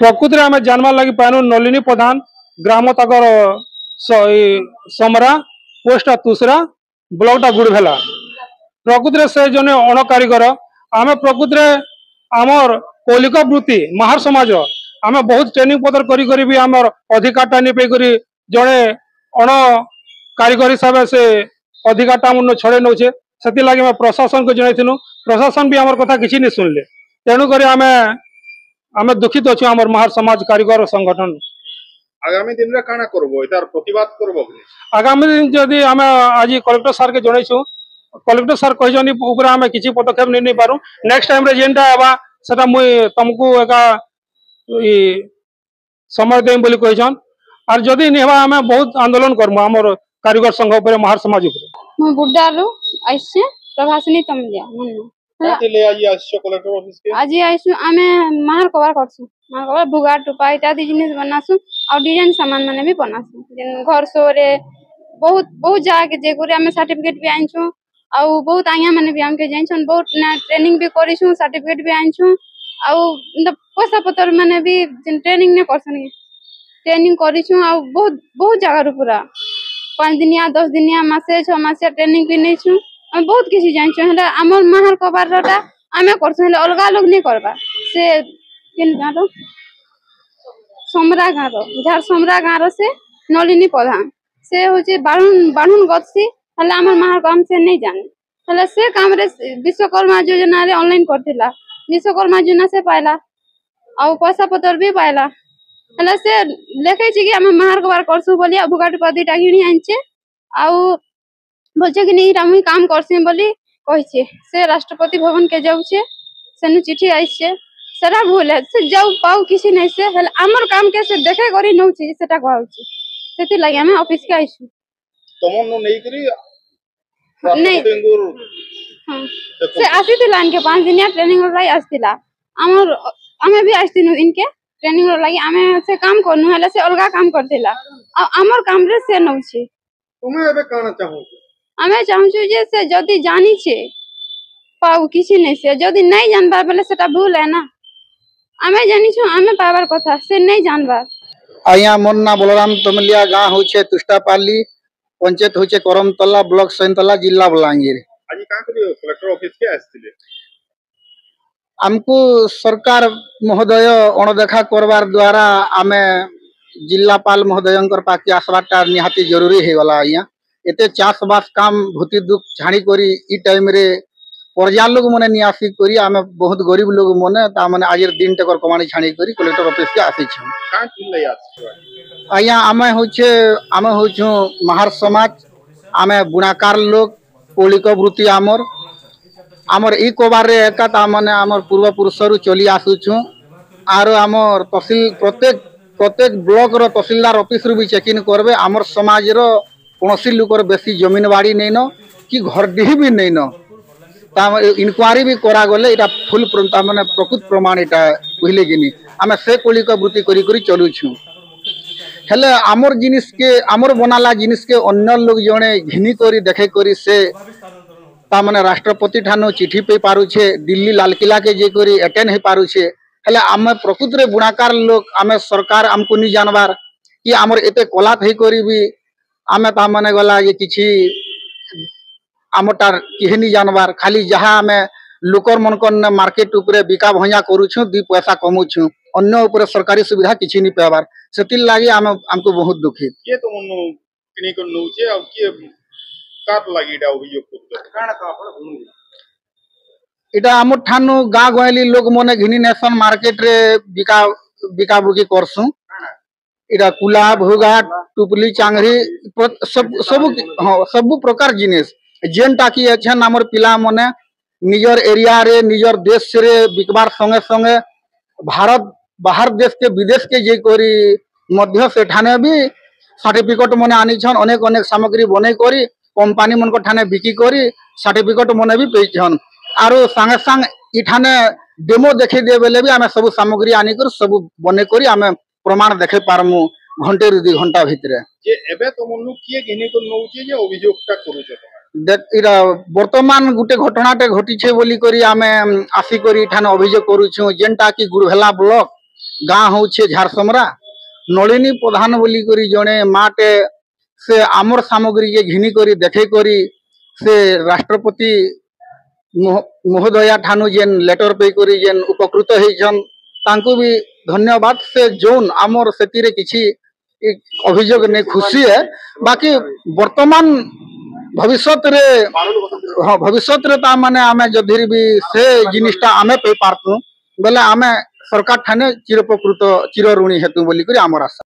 प्रकृति आम जानवा लगी पानु नलिनी प्रधान ग्राम तक समरा पोस्ट तुसरा ब्लॉक गुड़भेला प्रकृति से जने अण कारीगर आम प्रकृति आमर कौलिक वृत्ति महार समाज आम बहुत ट्रेनिंग पदर करी भी आमर अधिकार नहीं पाई जड़े अण कारीगर हिसाब से अधिकार आम छड़े नौचे से लगे प्रशासन को जनइनु प्रशासन भी आमर कथा किसी नहीं शुणिले तेणुक आम दुखित अच्छे आम महार समाज कारीगर संगठन आगामी दिन रे काना करबो एतार प्रतिवाद करबो आगामी दिन जदि आम आज कलेक्टर सार के जनइछु कलेक्टर सार कहजनी ऊपर आम किसी पदक्षेप नहीं पारू नेक्स्ट टाइम रे जेनटा हेबा सेटा मुई तुमको एका समय देम बोली कहजन आर जदि नहीं हेबा आम बहुत आंदोलन करमु हमर कारीगर संघ ऊपर महार समाज ऊपर मु बुड्डालु आइसे प्रभासिनी तमलिया मन कातिले आज आइसो कलेक्टर ऑफिस के आज आइसु आमे महार कवर करसु महार कवर भुगा टुपा इत्यादि जिनिस बनासु और डिजाइन सामान माने भी बनासु जेन घर सोरे बहुत बहुत जाके जे गुरे आमे सर्टिफिकेट भी आइछु आउ बहुत आया माने भी हमके जाइछन बहुत ना ट्रेनिंग भी करिछु सर्टिफिकेट भी आइछु आउ पैसा पतर माने भी जेन ट्रेनिंग ने करसनी ट्रेनिंग करिछु आउ बहुत बहुत जगह रु पूरा 5 दिनिया 10 दिनिया मासे 6 मासे ट्रेनिंग भी नेछु हम बहुत किसी जानिछु हला हमर महार कबारटा आमे करछु हला अलगा लोग नहीं करबा से केन गारो समरा गारो झार समरा गारो से नलिनी प्रधान से होचे बाणुन गछि हला हमर महार काम से नहीं जाने हला से काम रे विश्वकर्मा योजना रे ऑनलाइन करथिला विश्वकर्मा योजना से पाइला आ पैसा पतर भी पाइला हला से लेखे छी कि हम महार कबार करसु बोली भुगाट पदी टागिनी आनचे आउ बोलछे कि नहीं हम काम करसी बोली कहिछे से राष्ट्रपति भवन के जाउछे सेनु चिट्ठी आइछे सेरा भूल है से जाउ पाउ किसी नहीं से हला हमर काम के से देखे करी नउछि सेटा कहउछि सेति लागि हम ऑफिस के आइछु तमन नहीं करी नहीं हां से आसीथिला इनके 5 दिनिया ट्रेनिंग लाई आसीथिला हमर हमें भी आसीथिनु इनके ट्रेनिंग लागि हमें से काम करनु हला से अलगा काम करथिला हमर काम रे से नउछि तुमे एबे काना चाहू हमें चाहू जे से जदी जानी छे पाउ किसी नहीं से जदी नहीं जानबा बेले सेटा भूल है ना हमें जानी छु हमें पावर कथा से नहीं जानबा आया मोन्ना बलराम तमलिया गां होचे तुष्टापाली पंचायत होचे करमतला ब्लॉक सैंतला जिला बलांगीर आज का करियो कलेक्टर ऑफिस के आस्तिले हमको सरकार महोदय अणदेखा करबार द्वारा आमे जिलापाल महोदयंकर पाके आसबाटा निहाती जरूरी हे वाला आया एते चाषबास काम भूति दुख झाणी करी ई टाइम रे पर्जा लोग मने नियासी करी आमे बहुत गरीब लोग मने ता मने आजर दिन तकर कमाणी झाणी करी कलेक्टर ऑफिस के आसी छ का किले आसी आया आमे होछु महार समाज आमे बुनाकार लोग कौलिक वृत्ति आमर ई कोबार रे एका ता मने आमर पूर्व पुरुष रु चली आसुछु आरो आमर तहसील प्रत्येक ब्लॉक रो तहसीलदार ऑफिस रु भी चेक इन करबे आमर समाज रो कोनोसी लोकर बेसी जमीन बाड़ी नहीं न कि घर डीह भी नहीं न ता इनक्वारी भी करा गले इटा फुल ता माने प्रकृत प्रमाण इटा कहले किनी आमे से कौलिक वृत्ति करी करी चलुछु हेले आमर जिनिस के आमर बनाला जिनिस के अन्य लोग जने घिनी करी देखे करी से ता माने राष्ट्रपति ठानो चिट्ठी पे पारू छे दिल्ली लाल किला के जे करी अटेंड हे पारू छे हेले आमे प्रकृत रे बुनाकार लोग आमे सरकार हमको नि जानबार कि आमर एते कला थई करी भी आमे ता माने गला ये किछि आमटार केहनी जानबार खाली जहा आमे लोकर मनकन मार्केट ऊपर बिका भया करू छु 2 पैसा कमु छु अन्य ऊपर सरकारी सुविधा किछि नि पाबार सेति लागि हमको बहुत दुखी के तो मनु किनी को नउचे अब के काट लागिडा अभियोग करते काना का आपण इटा हमर ठानु गा गयली लोग मने घिनी नेशन मार्केट रे बिका बुकी करसु इटा कुला भोगा टुपली चांगरी सब प्रकार जिनिस जेनटा की अछन हमर पिला मने निजर एरिया रे निजर देश रे बिकबार संगे संगे भारत बाहर देश के विदेश के जे करी मध्य से ठाने भी सर्टिफिकेट मने आनी छन अनेक सामग्री बने करी कंपनी मन को ठाने बिकी करी सर्टिफिकेट मने भी पेछन आरो संगे संग इठाने डेमो देखे दे बेले भी आमे सब सामग्री आनी कर सब बने करी आमे प्रमाण देखे पारमु घंटे रु 2 घंटा भितरे जे एबे तो मनु किए घिनी को नउचे जे अभियोगटा करू छ देख इरा वर्तमान गुटे घटनाटे घटी छे बोली करी आमे आसी करी ठाने अभियोग करू छु जेनटा की गुड़भेला ब्लॉक गाँ हूँ झारसमरा नलिनी प्रधान बोली करी जड़े माटे से आमर सामग्री के घिनी करी देखे करी से राष्ट्रपति महोदया ठानु जेन लेटर पे करी जेन उपकृत होइछन तांको भी धन्यवाद से जोन आमर सेतिरे किछि अभियोग नहीं खुशी है बाकी वर्तमान भविष्य रे हाँ भविष्य रे ता माने आमे जदि भी से जिनिसटा आमे पे पारतु बेले आमे सरकार ठाने चिरपकृत चिर ऋणी हेतु बोली करी आमर आशा।